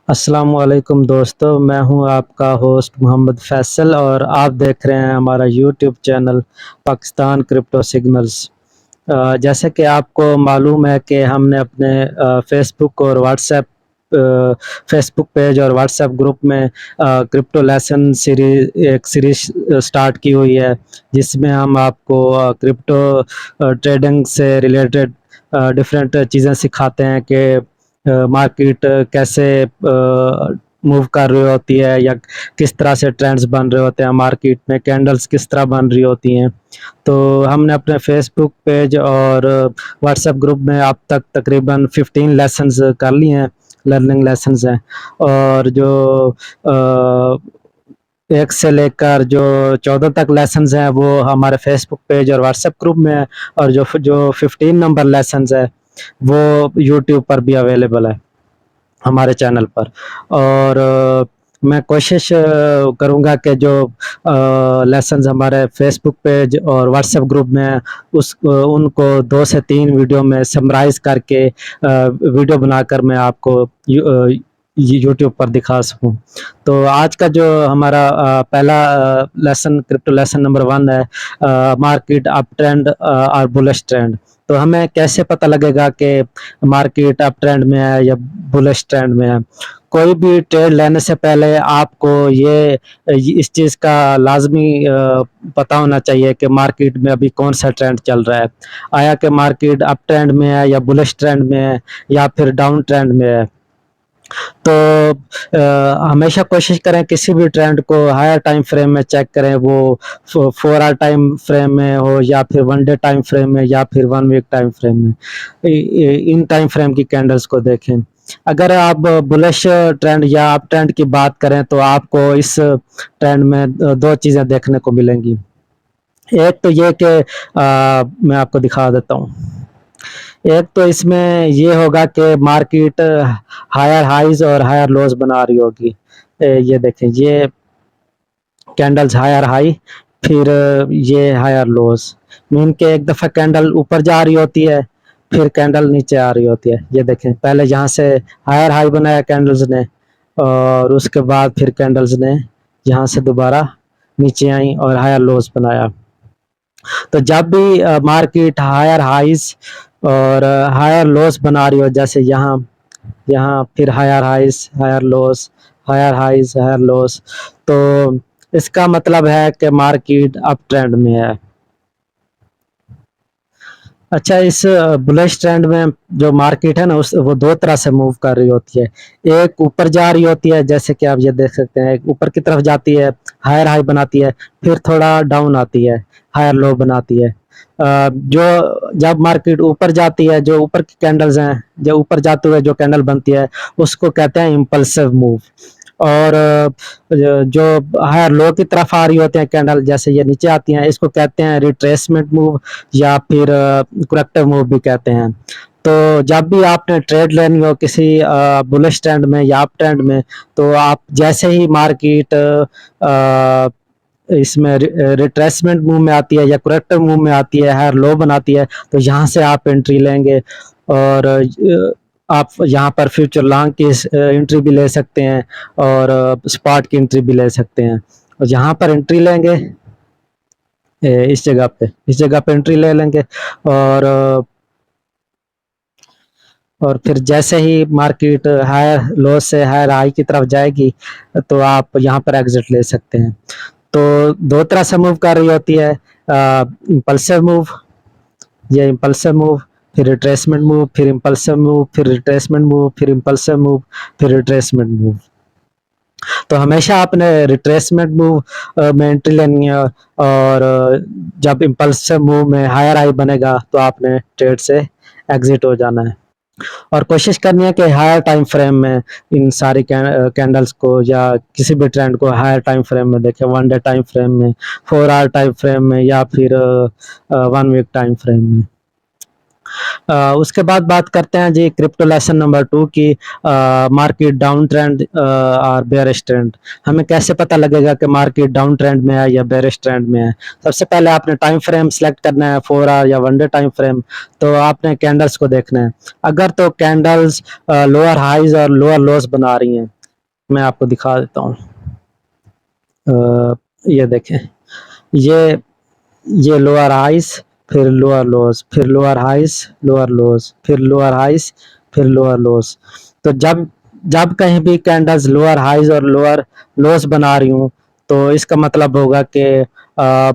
अस्सलामुअलैकुम दोस्तों, मैं हूं आपका होस्ट मोहम्मद फैसल और आप देख रहे हैं हमारा YouTube channel Pakistan crypto signals. जैसे कि आपको मालूम है कि हमने अपने फेसबुक और व्हाट्सएप फेसबुक पेज और व्हाट्सएप ग्रुप में क्रिप्टो लेसन सीरीज एक सीरीज स्टार्ट की हुई है, जिसमें हम आपको क्रिप्टो ट्रेडिंग से रिलेटेड डिफरेंट चीज़ें सिखाते हैं कि मार्केट कैसे मूव कर रही होती है या किस तरह से ट्रेंड्स बन रहे होते हैं, मार्केट में कैंडल्स किस तरह बन रही होती हैं। तो हमने अपने फेसबुक पेज और व्हाट्सएप ग्रुप में अब तक तकरीबन 15 लेसन्स कर लिए हैं, लर्निंग लेसन्स हैं। और जो एक से लेकर जो 14 तक लेसन्स हैं वो हमारे फेसबुक पेज और व्हाट्सएप ग्रुप में है। और जो जो 15 नंबर लेसन्स है वो यूट्यूब पर भी अवेलेबल है हमारे चैनल पर। और मैं कोशिश करूँगा कि जो लेसन्स हमारे फेसबुक पेज और व्हाट्सएप ग्रुप में है उनको 2 से 3 वीडियो में समराइज़ करके वीडियो बनाकर मैं आपको यूट्यूब पर दिखा सकूँ। तो आज का जो हमारा पहला लेसन क्रिप्टो लेसन नंबर 1 है, मार्केट अप ट्रेंड और बुलिश ट्रेंड। तो हमें कैसे पता लगेगा कि मार्केट अप ट्रेंड में है या बुलिश ट्रेंड में है? कोई भी ट्रेड लेने से पहले आपको ये इस चीज़ का लाज़मी पता होना चाहिए कि मार्केट में अभी कौन-सा ट्रेंड चल रहा है। आया कि मार्केट अप ट्रेंड में है या बुलिश ट्रेंड में है या फिर डाउन ट्रेंड में है। तो हमेशा कोशिश करें किसी भी ट्रेंड को हायर टाइम फ्रेम में चेक करें, वो 4 आवर टाइम फ्रेम में हो या फिर 1 डे टाइम फ्रेम में या फिर 1 वीक टाइम फ्रेम में। इन टाइम फ्रेम की कैंडल्स को देखें। अगर आप बुलिश ट्रेंड या अप ट्रेंड की बात करें तो आपको इस ट्रेंड में 2 चीज़ें देखने को मिलेंगी। एक तो ये कि मैं आपको दिखा देता हूँ। एक तो इसमें ये होगा कि मार्केट हायर हाइज और हायर लोज बना रही होगी। ये देखें, ये कैंडल्स हायर हाई, फिर ये हायर लोज। मीन के एक दफ़ा कैंडल ऊपर जा रही होती है, फिर कैंडल नीचे आ रही होती है। ये देखें, पहले यहाँ से हायर हाई बनाया कैंडल्स ने और उसके बाद फिर कैंडल्स ने यहाँ से दोबारा नीचे आई और हायर लोज बनाया। तो जब भी मार्केट हायर हाइज और हायर लोस बना रही हो, जैसे यहाँ यहाँ फिर higher highs higher lows, higher highs higher lows, तो इसका मतलब है कि मार्केट अप ट्रेंड में है। अच्छा, इस बुलिश ट्रेंड में जो मार्केट है ना, उस वो 2 तरह से मूव कर रही होती है। एक ऊपर जा रही होती है, जैसे कि आप ये देख सकते हैं, एक ऊपर की तरफ जाती है, हायर हाई बनाती है, फिर थोड़ा डाउन आती है, हायर लो बनाती है। जो जब मार्केट ऊपर जाती है, जो ऊपर की कैंडल्स हैं, जो ऊपर जाते हुए जो कैंडल बनती है, उसको कहते हैं इम्पल्सिव मूव। और जो हायर लो की तरफ आ रही होती है कैंडल, जैसे ये नीचे आती हैं, इसको कहते हैं रिट्रेसमेंट मूव या फिर करेक्टिव मूव भी कहते हैं। तो जब भी आपने ट्रेड लेनी हो किसी बुलिश ट्रेंड में या अप ट्रेंड में, तो आप जैसे ही मार्केट इसमें रिट्रेसमेंट मूव में आती है या करेक्टिव मूव में आती है, हायर लो बनाती है, तो यहाँ से आप एंट्री लेंगे। और आप यहाँ पर फ्यूचर लॉन्ग की एंट्री भी ले सकते हैं और स्पॉट की एंट्री भी ले सकते हैं। और यहाँ पर एंट्री लेंगे, इस जगह पे एंट्री ले लेंगे। और और फिर जैसे ही मार्केट हायर लो से हायर हाई की तरफ जाएगी, तो आप यहाँ पर एग्जिट ले सकते हैं। तो 2 तरह से मूव कर रही होती है, इम्पल्सिव मूव, ये इम्पल्सिव मूव, फिर रिट्रेसमेंट मूव, फिर इम्पल्सिव मूव, फिर रिट्रेसमेंट मूव, फिर इम्पल्सिव मूव, फिर रिट्रेसमेंट मूव। तो हमेशा आपने रिट्रेसमेंट मूव में एंट्री लेनी है। और जब इम्पल्सिव मूव में हायर हाई बनेगा तो आपने ट्रेड से एग्जिट हो जाना है। और कोशिश करनी है कि हायर टाइम फ्रेम में इन सारी कैंडल्स को या किसी भी ट्रेंड को हायर टाइम फ्रेम में देखें, 1 डे टाइम फ्रेम में, 4 आवर टाइम फ्रेम में या फिर 1 वीक टाइम फ्रेम में। उसके बाद बात करते हैं जी क्रिप्टो लेसन नंबर 2 की, मार्केट डाउन ट्रेंड और बेयरिश ट्रेंड। हमें कैसे पता लगेगा कि मार्केट डाउन ट्रेंड में है या बेयरिश ट्रेंड में है? सबसे पहले आपने टाइम फ्रेम सेलेक्ट करना है, 4 आवर या 1 डे टाइम फ्रेम। तो आपने कैंडल्स को देखना है। अगर तो कैंडल्स लोअर हाइज और लोअर लोस बना रही हैं, मैं आपको दिखा देता हूँ। ये देखें, ये ये लोअर हाइस, फिर लोअर लोज, फिर लोअर हाइस, लोअर लोज, फिर लोअर हाइस, फिर लोअर लोज। तो जब जब कहीं भी कैंडल्स लोअर हाइस और लोअर लोज बना रही हूँ, तो इसका मतलब होगा कि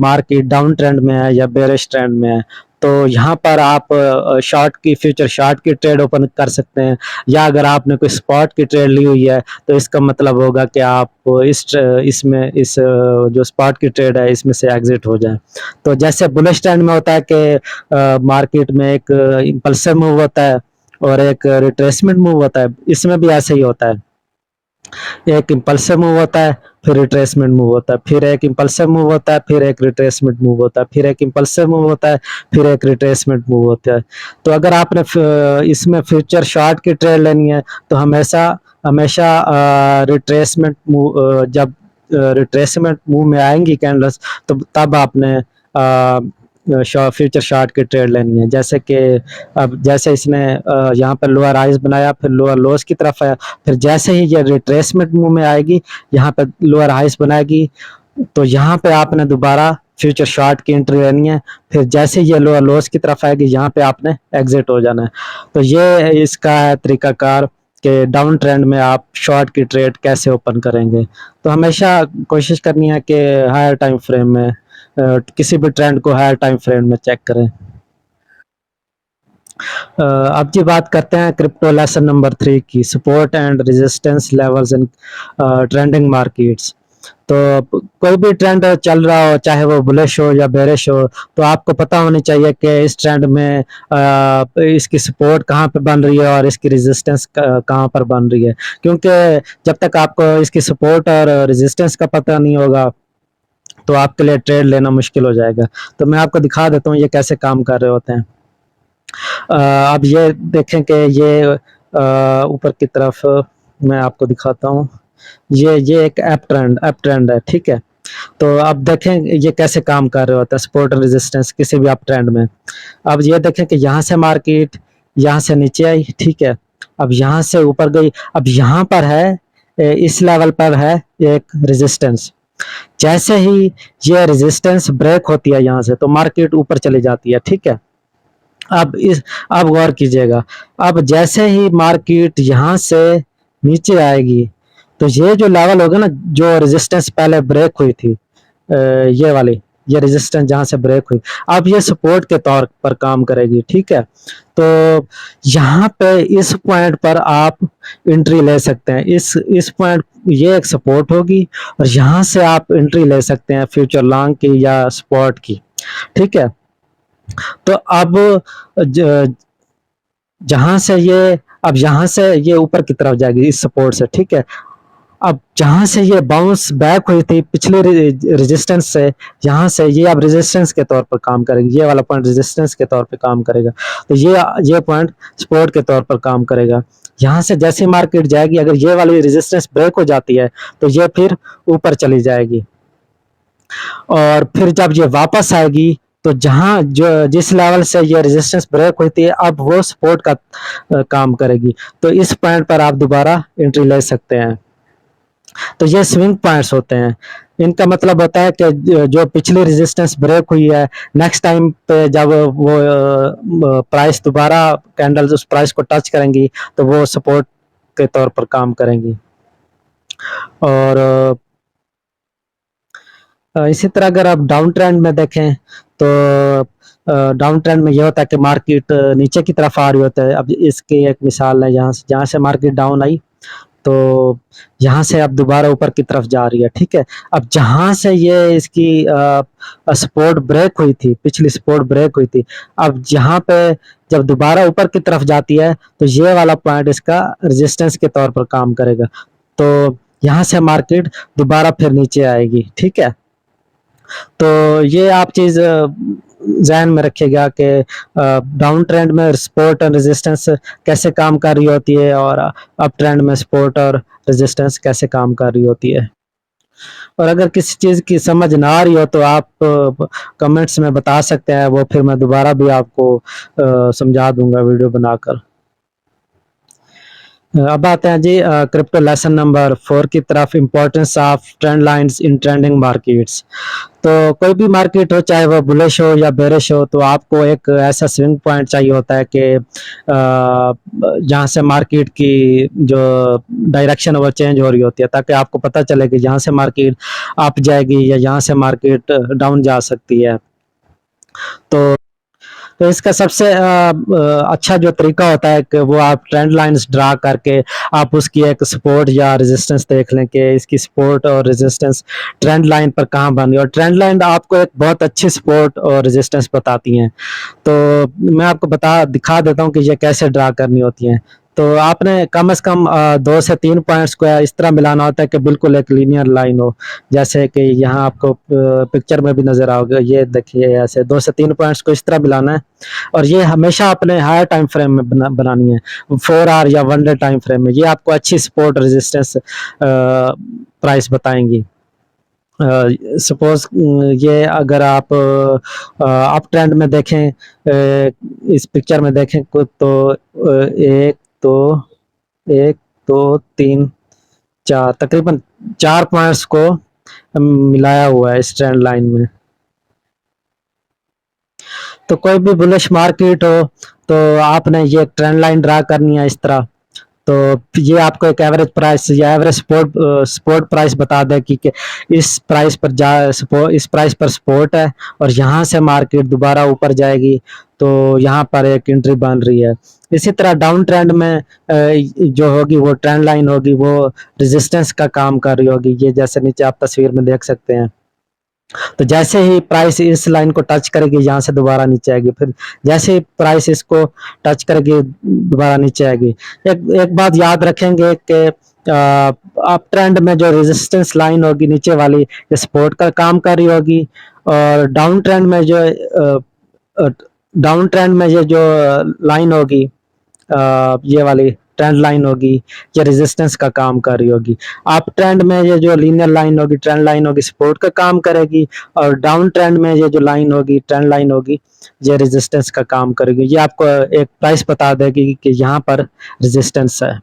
मार्केट डाउन ट्रेंड में है या बेरिश ट्रेंड में है। तो यहाँ पर आप शॉर्ट की फ्यूचर शॉर्ट की ट्रेड ओपन कर सकते हैं, या अगर आपने कोई स्पॉट की ट्रेड ली हुई है तो इसका मतलब होगा कि आप इसमें इस जो स्पॉट की ट्रेड है इसमें से एग्जिट हो जाए। तो जैसे बुलिश ट्रेंड में होता है कि मार्केट में एक इम्पल्सिव मूव होता है और एक रिट्रेसमेंट मूव होता है, इसमें भी ऐसे ही होता है। एक इम्पल्सिव मूव होता है, फिर रिट्रेसमेंट मूव होता है, फिर एक इम्पल्सिव मूव होता है, फिर एक रिट्रेसमेंट मूव होता है, फिर एक इम्पल्सिव मूव होता है, फिर एक रिट्रेसमेंट मूव होता है। तो अगर आपने इसमें फ्यूचर शॉर्ट की ट्रेड लेनी है तो हमेशा हमेशा रिट्रेसमेंट मूव जब रिट्रेसमेंट मूव में आएंगी कैंडल्स, तो तब आपने फ्यूचर शॉर्ट की ट्रेड लेनी है। जैसे कि अब जैसे इसने यहाँ पर लोअर हाइज बनाया, फिर लोअर लोस की तरफ आया, फिर जैसे ही ये रिट्रेसमेंट मूव में आएगी, यहाँ पे लोअर हाइस बनाएगी, तो यहाँ पे आपने दोबारा फ्यूचर शॉर्ट की एंट्री लेनी है। फिर जैसे ये लोअर लोस की तरफ आएगी, यहाँ पे आपने एग्जिट हो जाना है। तो ये इसका है तरीकाकार कि डाउन ट्रेंड में आप शॉर्ट की ट्रेड कैसे ओपन करेंगे। तो हमेशा कोशिश करनी है कि हायर टाइम फ्रेम में किसी भी ट्रेंड को हायर टाइम फ्रेम में चेक करें। अब जी बात करते हैं क्रिप्टो लेसन नंबर 3 की, support and resistance levels in trending markets. तो कोई भी ट्रेंड चल रहा हो, चाहे वो बुलिश हो या बेरिश हो, तो आपको पता होनी चाहिए कि इस ट्रेंड में इसकी सपोर्ट कहाँ पे बन रही है और इसकी रेजिस्टेंस कहाँ पर बन रही है। क्योंकि जब तक आपको इसकी सपोर्ट और रेजिस्टेंस का पता नहीं होगा, तो आपके लिए ट्रेड लेना मुश्किल हो जाएगा। तो मैं आपको दिखा देता हूँ ये कैसे काम कर रहे होते हैं। अब ये देखें कि ये ऊपर की तरफ मैं आपको दिखाता हूँ। ये एक अप ट्रेंड है, ठीक है। तो अब देखें ये कैसे काम कर रहे होता है, सपोर्ट और रेजिस्टेंस किसी भी अप ट्रेंड में। अब ये देखें कि यहाँ से मार्केट यहाँ से नीचे आई, ठीक है। अब यहाँ से ऊपर गई, अब यहाँ पर है इस लेवल पर है एक रेजिस्टेंस। जैसे ही ये रेजिस्टेंस ब्रेक होती है यहाँ से, तो मार्केट ऊपर चली जाती है, ठीक है। अब गौर कीजिएगा, अब जैसे ही मार्केट यहाँ से नीचे आएगी, तो ये जो लेवल होगा ना, जो रेजिस्टेंस पहले ब्रेक हुई थी, ये वाली, ये रेजिस्टेंस जहां से ब्रेक हुई, अब ये सपोर्ट के तौर पर काम करेगी, ठीक है। तो यहाँ पे इस पॉइंट पर आप एंट्री ले सकते हैं। इस पॉइंट, ये एक सपोर्ट होगी और यहाँ से आप एंट्री ले सकते हैं फ्यूचर लॉन्ग की या स्पॉट की, ठीक है। तो अब जहां से ये अब यहाँ से ये ऊपर की तरफ जाएगी इस सपोर्ट से, ठीक है। अब जहां से ये बाउंस बैक हुई थी पिछले रेजिस्टेंस से, यहाँ से ये अब रेजिस्टेंस के तौर पर काम करेगी, ये वाला पॉइंट रेजिस्टेंस के तौर पर काम करेगा। तो ये पॉइंट सपोर्ट के तौर पर काम करेगा। यहाँ से जैसे मार्केट जाएगी, अगर ये वाली रेजिस्टेंस ब्रेक हो जाती है, तो ये फिर ऊपर चली जाएगी, और फिर जब ये वापस आएगी, तो जहां जो जिस लेवल से ये रेजिस्टेंस ब्रेक हुई थी, अब वो सपोर्ट का काम करेगी। तो इस पॉइंट पर आप दोबारा एंट्री ले सकते हैं। तो ये स्विंग पॉइंट्स होते हैं। इनका मतलब होता है कि जो पिछली रेजिस्टेंस ब्रेक हुई है, नेक्स्ट टाइम पे जब वो प्राइस दोबारा कैंडल्स उस प्राइस को टच करेंगी, तो वो सपोर्ट के तौर पर काम करेंगी। और इसी तरह अगर आप डाउन ट्रेंड में देखें, तो डाउन ट्रेंड में ये होता है कि मार्केट नीचे की तरफ आ रही होता है। अब इसकी एक मिसाल है, जहाँ से मार्केट डाउन आई, तो यहाँ से अब दोबारा ऊपर की तरफ जा रही है, ठीक है। अब जहाँ से ये इसकी सपोर्ट ब्रेक हुई थी, पिछली सपोर्ट ब्रेक हुई थी, अब यहाँ पे जब दोबारा ऊपर की तरफ जाती है, तो ये वाला पॉइंट इसका रेजिस्टेंस के तौर पर काम करेगा। तो यहाँ से मार्केट दोबारा फिर नीचे आएगी, ठीक है। तो ये आप चीज ध्यान में रखिएगा कि डाउन ट्रेंड में सपोर्ट और रेजिस्टेंस कैसे काम कर रही होती है, और अप ट्रेंड में सपोर्ट और रेजिस्टेंस कैसे काम कर रही होती है। और अगर किसी चीज की समझ ना आ रही हो, तो आप कमेंट्स में बता सकते हैं, वो फिर मैं दोबारा भी आपको समझा दूंगा वीडियो बनाकर। अब आते हैं जी क्रिप्टो लेसन नंबर 4 की तरफ, importance of trend lines in trending markets. तो कोई भी मार्केट हो, चाहे वो बुलिश हो या बेरिश हो, तो आपको एक ऐसा स्विंग पॉइंट चाहिए होता है कि जहाँ से मार्केट की जो डायरेक्शन है वो चेंज हो रही होती है, ताकि आपको पता चले कि यहाँ से मार्केट अप जाएगी या यहाँ से मार्केट डाउन जा सकती है। तो तो इसका सबसे अच्छा जो तरीका होता है कि वो आप ट्रेंड लाइंस ड्रा करके आप उसकी एक सपोर्ट या रेजिस्टेंस देख लें कि इसकी सपोर्ट और रेजिस्टेंस ट्रेंड लाइन पर कहाँ बन रही है, और ट्रेंड लाइन आपको एक बहुत अच्छी सपोर्ट और रेजिस्टेंस बताती हैं। तो मैं आपको बता दिखा देता हूँ कि ये कैसे ड्रा करनी होती हैं। तो आपने कम से कम 2 से 3 पॉइंट्स को इस तरह मिलाना होता है कि बिल्कुल एक लीनियर लाइन हो। जैसे कि यहाँ आपको पिक्चर में भी नजर आओगे, ये देखिए ऐसे 2 से 3 पॉइंट्स को इस तरह मिलाना है, और ये हमेशा अपने हायर टाइम फ्रेम में बनानी है, 4 आवर या 1 डे टाइम फ्रेम में। ये आपको अच्छी सपोर्ट रेजिस्टेंस प्राइस बताएंगी। सपोज ये अगर आप अप ट्रेंड में देखें, इस पिक्चर में देखें तो एक दो, एक दो तीन चार, तकरीबन 4 पॉइंट्स को मिलाया हुआ है इस ट्रेंड लाइन में। तो कोई भी बुलिश मार्केट हो तो आपने ये ट्रेंड लाइन ड्रा करनी है इस तरह। तो ये आपको एक एवरेज प्राइस या एवरेज सपोर्ट प्राइस बता दे कि इस प्राइस पर इस प्राइस पर सपोर्ट है, और यहाँ से मार्केट दोबारा ऊपर जाएगी, तो यहाँ पर एक एंट्री बन रही है। इसी तरह डाउन ट्रेंड में जो होगी वो ट्रेंड लाइन होगी, वो रेजिस्टेंस का काम कर रही होगी। ये जैसे नीचे आप तस्वीर में देख सकते हैं। तो जैसे ही प्राइस इस लाइन को टच करेगी, यहाँ से दोबारा नीचे आएगी, फिर जैसे ही प्राइस इसको टच करेगी दोबारा नीचे आएगी। एक बात याद रखेंगे कि अप ट्रेंड में जो रेजिस्टेंस लाइन होगी नीचे वाली, ये सपोर्ट का काम कर रही होगी, और डाउन ट्रेंड में ये जो लाइन होगी, ये वाली ट्रेंड लाइन होगी, ये रेजिस्टेंस का काम कर रही होगी। अप ट्रेंड में ये जो लीनियर लाइन होगी, ट्रेंड लाइन होगी, सपोर्ट का काम करेगी, और डाउन ट्रेंड में ये जो लाइन होगी, ट्रेंड लाइन होगी, ये रेजिस्टेंस का काम करेगी। ये आपको एक प्राइस बता देगी कि यहाँ पर रेजिस्टेंस है।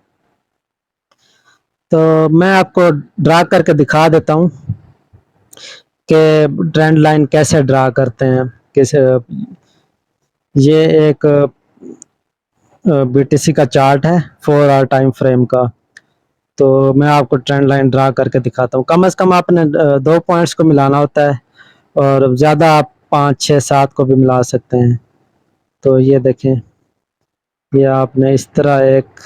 तो मैं आपको ड्रा करके दिखा देता हूँ कि ट्रेंड लाइन कैसे ड्रा करते हैं, कैसे। ये एक बीटीसी का चार्ट है 4 आवर टाइम फ्रेम का। तो मैं आपको ट्रेंड लाइन ड्रा करके दिखाता हूँ। कम से कम आपने 2 पॉइंट्स को मिलाना होता है, और ज़्यादा आप 5 6 7 को भी मिला सकते हैं। तो ये देखें, ये आपने इस तरह एक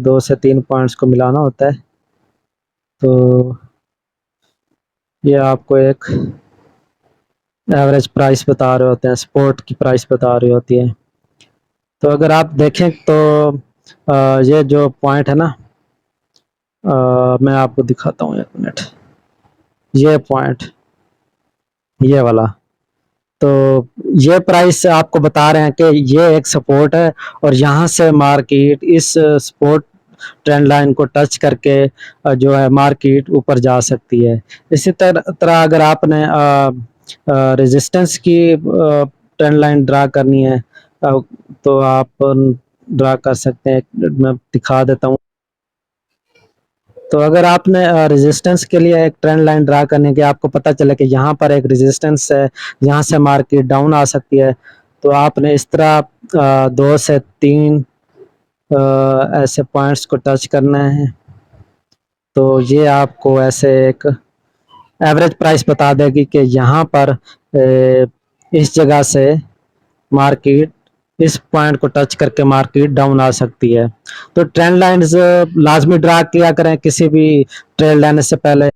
2 से 3 पॉइंट्स को मिलाना होता है। तो ये आपको एक एवरेज प्राइस बता रहे होते हैं, सपोर्ट की प्राइस बता रही होती है। तो अगर आप देखें तो ये जो पॉइंट है ना, मैं आपको दिखाता हूँ, 1 मिनट। ये पॉइंट, ये वाला, तो ये प्राइस आपको बता रहे हैं कि ये एक सपोर्ट है, और यहाँ से मार्केट इस सपोर्ट ट्रेंड लाइन को टच करके जो है मार्केट ऊपर जा सकती है। इसी तरह अगर आपने रेजिस्टेंस की ट्रेंड लाइन ड्रा करनी है, तो आप ड्रा कर सकते हैं। मैं दिखा देता हूँ। तो अगर आपने रेजिस्टेंस के लिए एक ट्रेंड लाइन ड्रा करने की, आपको पता चले कि यहाँ पर एक रेजिस्टेंस है, यहाँ से मार्केट डाउन आ सकती है, तो आपने इस तरह 2 से 3 ऐसे पॉइंट्स को टच करना है। तो ये आपको ऐसे एक एवरेज प्राइस बता देगी कि यहाँ पर इस जगह से मार्केट इस पॉइंट को टच करके मार्केट डाउन आ सकती है। तो ट्रेंड लाइंस लाजमी ड्रा किया करें किसी भी ट्रेड लेने से पहले,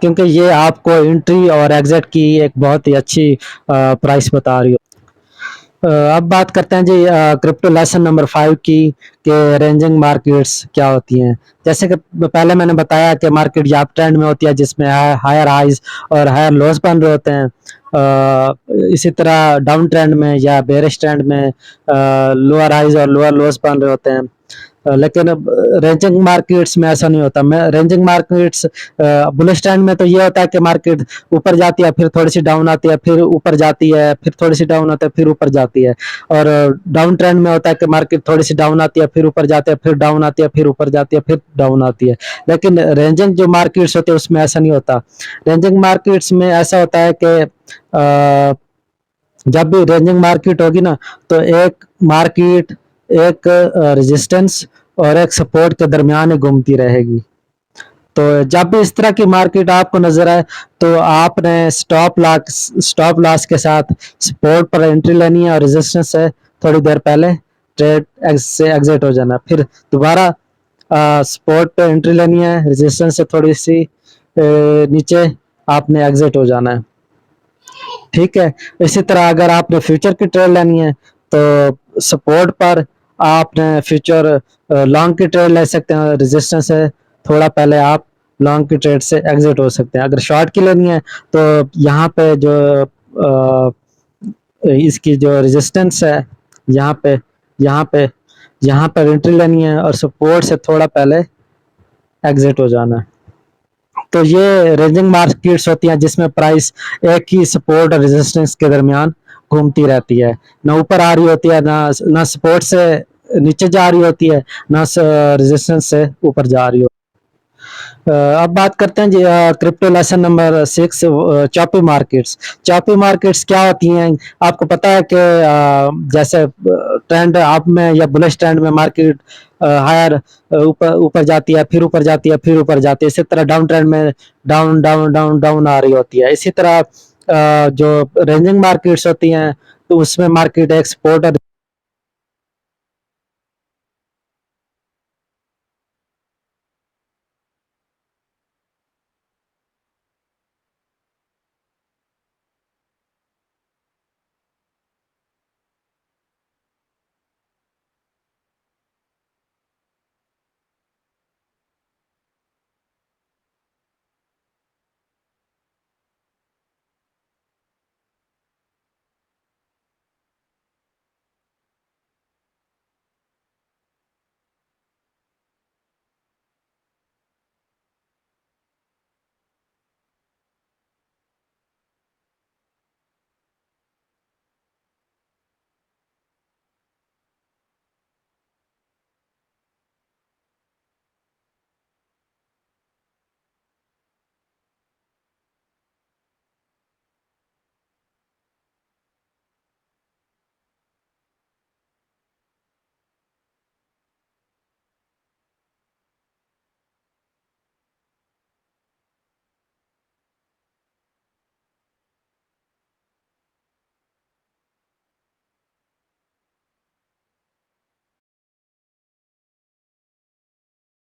क्योंकि ये आपको एंट्री और एग्जिट की एक बहुत ही अच्छी प्राइस बता रही हो। अब बात करते हैं जी क्रिप्टो लेसन नंबर 5 की, कि रेंजिंग मार्केट्स क्या होती हैं। जैसे कि पहले मैंने बताया कि मार्केट या अप ट्रेंड में होती है, जिसमें हायर हाइज और हायर लॉस बन रहे होते हैं। इसी तरह डाउन ट्रेंड में या बेरिश ट्रेंड में लोअर हाइज और लोअर लॉस बन रहे होते हैं। लेकिन रेंजिंग मार्केट्स में ऐसा नहीं होता। मैं रेंजिंग मार्केट्स बुलिश ट्रेंड में तो ये होता है कि मार्केट ऊपर जाती है, फिर थोड़ी सी डाउन आती है, फिर ऊपर जाती है, फिर थोड़ी सी डाउन आती है, फिर ऊपर जाती है। और डाउन ट्रेंड में होता है कि मार्केट थोड़ी सी डाउन आती है, फिर ऊपर जाती है, फिर डाउन आती है, फिर ऊपर जाती है, फिर डाउन आती है। लेकिन रेंजिंग जो मार्केट्स होते हैं उसमें ऐसा नहीं होता। रेंजिंग मार्केट्स में ऐसा होता है कि जब भी रेंजिंग मार्केट होगी ना, तो एक मार्केट एक रेजिस्टेंस और एक सपोर्ट के दरमियान ही घूमती रहेगी। तो जब भी इस तरह की मार्केट आपको नजर आए, तो आपने स्टॉप लॉस के साथ सपोर्ट पर एंट्री लेनी है और रेजिस्टेंस से थोड़ी देर पहले ट्रेड से एग्जिट हो जाना, फिर दोबारा सपोर्ट पे एंट्री लेनी है, रेजिस्टेंस से थोड़ी सी नीचे आपने एग्जिट हो जाना है। ठीक है। इसी तरह अगर आपने फ्यूचर की ट्रेड लेनी है, तो सपोर्ट पर आपने फ्यूचर लॉन्ग की ट्रेड ले सकते हैं, रेजिस्टेंस से थोड़ा पहले आप लॉन्ग की ट्रेड से एग्जिट हो सकते हैं। अगर शॉर्ट की लेनी है, तो यहाँ पे जो अ, इसकी जो रेजिस्टेंस है, यहाँ पे यहाँ पे यहाँ पर एंट्री लेनी है और सपोर्ट से थोड़ा पहले एग्जिट हो जाना है। तो ये रेंजिंग मार्केट्स होती हैं जिसमें प्राइस एक ही सपोर्ट और रेजिस्टेंस के दरमियान घूमती रहती है, ना ऊपर आ रही होती है, ना सपोर्ट से नीचे जा रही होती है, ना रेजिस्टेंस से ऊपर जा रही होती है। अब बात करते हैं जी crypto lesson number 6, choppy markets. Choppy markets क्या होती हैं? आपको पता है कि जैसे ट्रेंड अप में या बुलिश ट्रेंड में मार्केट हायर ऊपर ऊपर जाती है, फिर ऊपर जाती है, फिर ऊपर जाती है। इसी तरह डाउन ट्रेंड में डाउन डाउन डाउन डाउन आ रही होती है। इसी तरह जो रेंजिंग मार्केट्स होती हैं, तो उसमें मार्केट एक सपोर्ट और